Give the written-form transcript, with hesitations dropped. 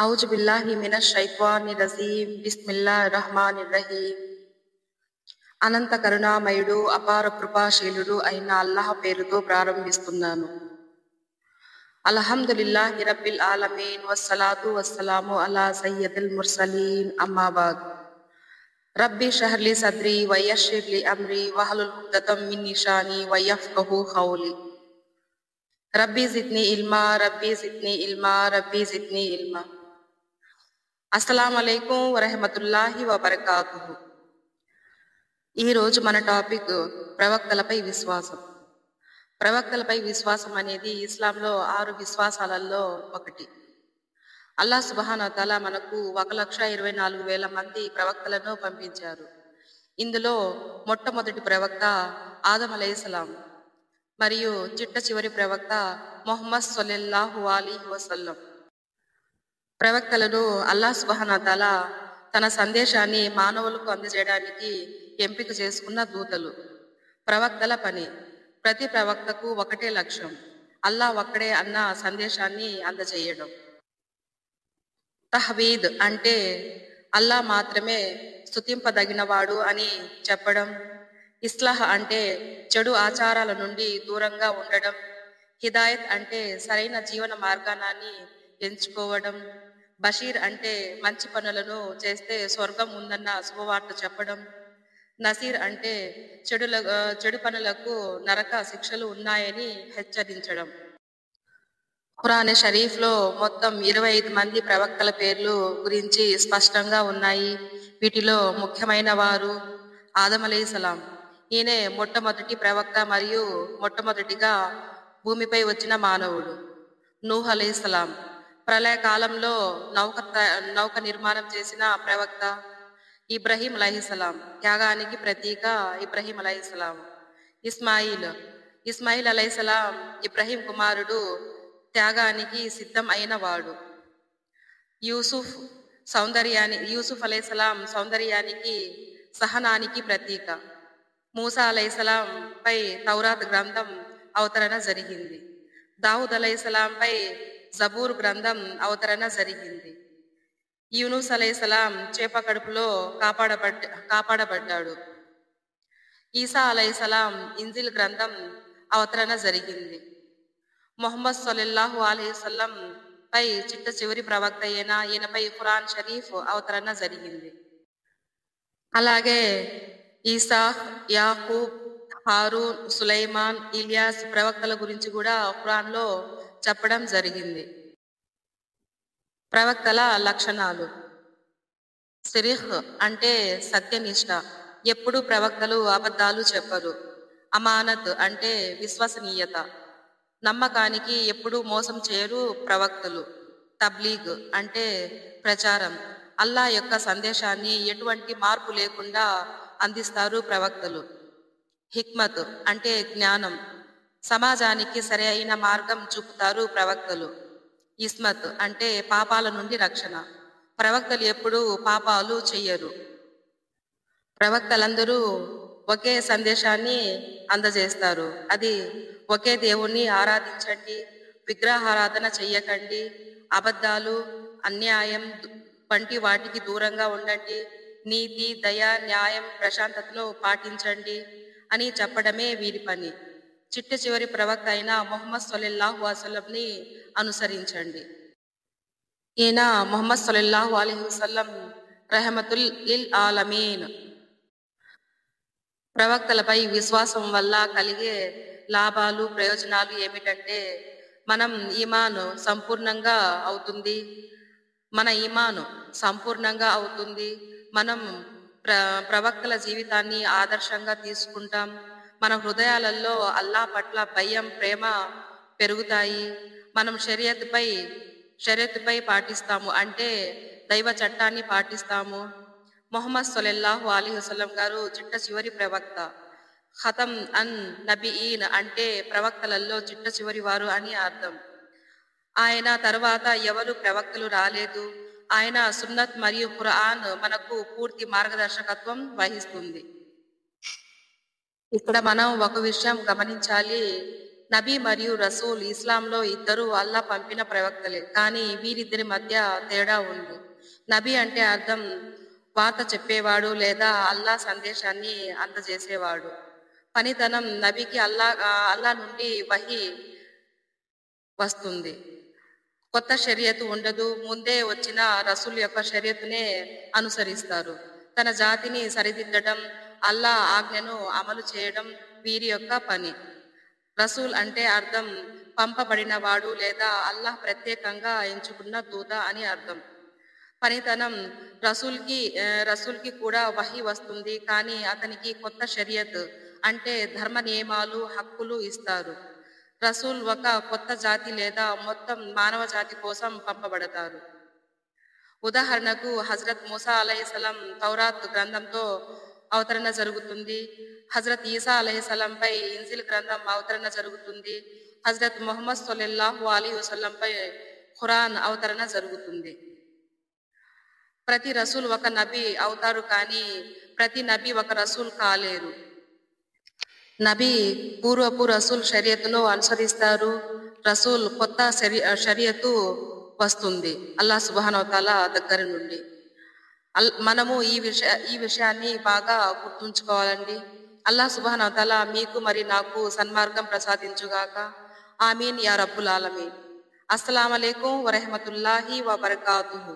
ఔజు బిల్లాహి మినష్ షైత్వానిర్ రజీం. బిస్మిల్లాహిర్ రహ్మానిర్ రహీం. అనంత కరుణామయుడు అపార కృపాశీలుడు అయిన అల్లాహ్ పేరుతో ప్రారంభిస్తున్నాను. అల్హమ్దులిల్లాహి రబ్బిల్ ఆలమీన్ వస్సలాతు వస్సలాము అలా సయ్యదిల్ ముర్సలీన్ అమ్మాబాద్. రబ్బి షహ్లీ సద్రి వయశ్శిర్లి అమ్రి వహలుల్ ఉక్దతం మిన్ లిసాని వయఫ్కహు ఖౌలి. రబ్బీ జిద్ని ఇల్మా రబ్బీ జిద్ని ఇల్మా రబ్బీ జిద్ని ఇల్మా. అస్సలాము అలైకుం వరహమతుల్లాహి వబరకాతుహు. ఈరోజు మన టాపిక్ ప్రవక్తలపై విశ్వాసం. ప్రవక్తలపై విశ్వాసం అనేది ఇస్లాంలో 6 విశ్వాసాలలో ఒకటి. అల్లాహ్ సుబ్హానహు వ తఆలా మనకు 1,24,000 మంది ప్రవక్తలను పంపించారు. ఇందులో మొట్టమొదటి ప్రవక్త ఆదం అలైహిస్సలాం మరియు చిట్ట చివరి ప్రవక్త ముహమ్మద్ సల్లల్లాహు అలైహి వసల్లం. ప్రవక్తలను అల్లాహ్ సుబ్హానహు వ తఆలా తన సందేశాన్ని మానవులకు అందజేయడానికి ఎంపిక చేసుకున్న దూతలు. ప్రవక్తల పని ప్రతి ప్రవక్తకు ఒకటే లక్ష్యం, అల్లాహ్ ఒక్కడే అన్న సందేశాన్ని అందజేయడం. తహ్వీద్ అంటే అల్లాహ్ మాత్రమే స్తుతింపదగినవాడు అని చెప్పడం. ఇస్లాహ్ అంటే చెడు ఆచారాల నుండి దూరంగా ఉండడం. హిదాయత్ అంటే సరైన జీవన మార్గాన్ని ఎంచుకోవడం. బషీర్ అంటే మంచి పనులను చేస్తే స్వర్గం ఉందన్న శుభవార్త చెప్పడం. నసీర్ అంటే చెడు పనులకు నరక శిక్షలు ఉన్నాయని హెచ్చరించడం. ఖురాన్ షరీఫ్ లో మొత్తం 25 మంది ప్రవక్తల పేర్లు గురించి స్పష్టంగా ఉన్నాయి. వీటిలో ముఖ్యమైన వారు ఆదం అలైహిస్సలాం. ఈయనే మొట్టమొదటి ప్రవక్త మరియు మొట్టమొదటిగా భూమిపై వచ్చిన మానవుడు. నూహ్ అలైహిస్సలాం ప్రళయ కాలంలో నౌక నిర్మాణం చేసిన ప్రవక్త. ఇబ్రహీం అలైహిస్సలాం త్యాగానికి ప్రతీక ఇబ్రహీం అలైహిస్సలాం. ఇస్మాయిల్ అలైహిస్సలాం ఇబ్రహీం కుమారుడు, త్యాగానికి సిద్ధం అయిన వాడు. యూసుఫ్ అలైహిస్సలాం సౌందర్యానికి సహనానికి ప్రతీక. మూసా అలైహిస్సలాం పై తౌరాత్ గ్రంథం అవతరణ జరిగింది. దావుద్ అలైహిస్సలాం పై జబూర్ గ్రంథం అవతరణ జరిగింది. యూనుస్ అలైహిస్సలాం చేప కడుపులో కాపాడబడ్డాడు. ఈసా అలైహిస్సలాం ఇంజిల్ గ్రంథం అవతరణ జరిగింది. ముహమ్మద్ సల్లల్లాహు అలైహి వసల్లం పై చిట్ట చివరి ప్రవక్త ఈయనపై ఖురాన్ షరీఫ్ అవతరణ జరిగింది. అలాగే ఈసా, యాకూబ్, హారూన్, సులైమాన్, ఇలియాస్ ప్రవక్తల గురించి కూడా ఖురాన్ లో చెప్పడం జరిగింది. ప్రవక్తల లక్షణాలు. సిరిహ్ అంటే సత్యనిష్ట, ఎప్పుడు ప్రవక్తలు అబద్ధాలు చెప్పరు. అమానత్ అంటే విశ్వసనీయత, నమ్మకానికి ఎప్పుడు మోసం చేయరు ప్రవక్తలు. తబ్లీగ్ అంటే ప్రచారం, అల్లాహ్ యొక్క సందేశాన్ని ఎటువంటి మార్పు లేకుండా అందిస్తారు ప్రవక్తలు. హిక్మత్ అంటే జ్ఞానం, సమాజానికి సరైన మార్గం చూపుతారు ప్రవక్తలు. ఇస్మత్ అంటే పాపాల నుండి రక్షణ, ప్రవక్తలు ఎప్పుడూ పాపాలు చెయ్యరు. ప్రవక్తలందరూ ఒకే సందేశాన్ని అందజేస్తారు. అది ఒకే దేవుణ్ణి ఆరాధించండి, విగ్రహారాధన చెయ్యకండి, అబద్ధాలు, అన్యాయం వంటి వాటికి దూరంగా ఉండండి, నీతి, దయ, న్యాయం, ప్రశాంతతను పాటించండి అని చెప్పడమే వీరి పని. చిట్ట చివరి ప్రవక్త అయిన ముహమ్మద్ సల్లల్లాహు అలైహి వసల్లంని అనుసరించండి. ఈయన ముహమ్మద్ సల్లల్లాహు అలైహి వసల్లం రహమతుల్ లిల్ ఆలమీన్. ప్రవక్తలపై విశ్వాసం వల్ల కలిగే లాభాలు, ప్రయోజనాలు ఏమిటంటే మన ఈమాను సంపూర్ణంగా అవుతుంది. మనం ప్రవక్తల జీవితాన్ని ఆదర్శంగా తీసుకుంటాం. మన హృదయాలలో అల్లాహ్ పట్ల భయం, ప్రేమ పెరుగుతాయి. మనం షరియత్పై పాటిస్తాము, అంటే దైవ చట్టాన్ని పాటిస్తాము. ముహమ్మద్ సల్లల్లాహు అలైహి వసల్లం గారు చిట్ట చివరి ప్రవక్త. ఖతం అన్ నబియీన్ అంటే ప్రవక్తలలో చిట్ట చివరి వారు అని అర్థం. ఆయన తర్వాత ఎవరు ప్రవక్తలు రాలేదు. ఆయన సున్నత్ మరియు ఖురాన్ మనకు పూర్తి మార్గదర్శకత్వం వహిస్తుంది. ఇక్కడ మనం ఒక విషయం గమనించాలి. నబీ మరియు రసూల్ ఇస్లాంలో ఇద్దరు అల్లా పంపిన ప్రవక్తలే, కానీ వీరిద్దరి మధ్య తేడా ఉంది. నబీ అంటే అర్థం వార్త చెప్పేవాడు లేదా అల్లా సందేశాన్ని అందజేసేవాడు. పనితనం నబీకి అల్లా నుండి వహీ వస్తుంది. కొత్త షరియతు ఉండదు. ముందే వచ్చిన రసూల్ యొక్క షరియతునే అనుసరిస్తారు. తన జాతిని సరిదిద్దడం, అల్లా ఆజ్ఞను అమలు చేయడం వీరి యొక్క పని. రసూల్ అంటే అర్థం పంపబడినవాడు లేదా అల్లాహ్ ప్రత్యేకంగా ఎంచుకున్న దూత అని అర్థం. పనితనం రసూల్కి కూడా వహీ వస్తుంది, కానీ అతనికి కొత్త షరియత్ అంటే ధర్మ నియమాలు, హక్కులు ఇస్తారు. రసూల్ ఒక కొత్త జాతి లేదా మొత్తం మానవ జాతి కోసం పంపబడతారు. ఉదాహరణకు హజరత్ మూసా అలైహిస్సలాం తౌరాత్ గ్రంథంతో అవతరణ జరుగుతుంది. హజరత్ ఈసా అలైహిస్సలాంపై ఇంజిల్ గ్రంథం అవతరణ జరుగుతుంది. హజరత్ ముహమ్మద్ సల్లల్లాహు అలైహి వసల్లంపై ఖురాన్ అవతరణ జరుగుతుంది. ప్రతి రసూల్ ఒక నబీ అవుతారు, కానీ ప్రతి నబీ ఒక రసూల్ కాలేరు. నబీ పూర్వపు రసూల్ షరియతును అనుసరిస్తారు. రసూల్ కొత్త షరియతు వస్తుంది అల్లాహ్ సుబ్హానహు వ తఆలా దగ్గర నుండి. మనము ఈ విషయాన్ని బాగా గుర్తుంచుకోవాలండి. అల్లాహ్ సుబ్హానహు వ తఆలా మీకు మరి నాకు సన్మార్గం ప్రసాదించుగాక. ఆమీన్ యా రబ్బుల్ ఆలమీన్. అస్సలాము అలైకుం వరహ్మతుల్లాహి వబరకాతుహు.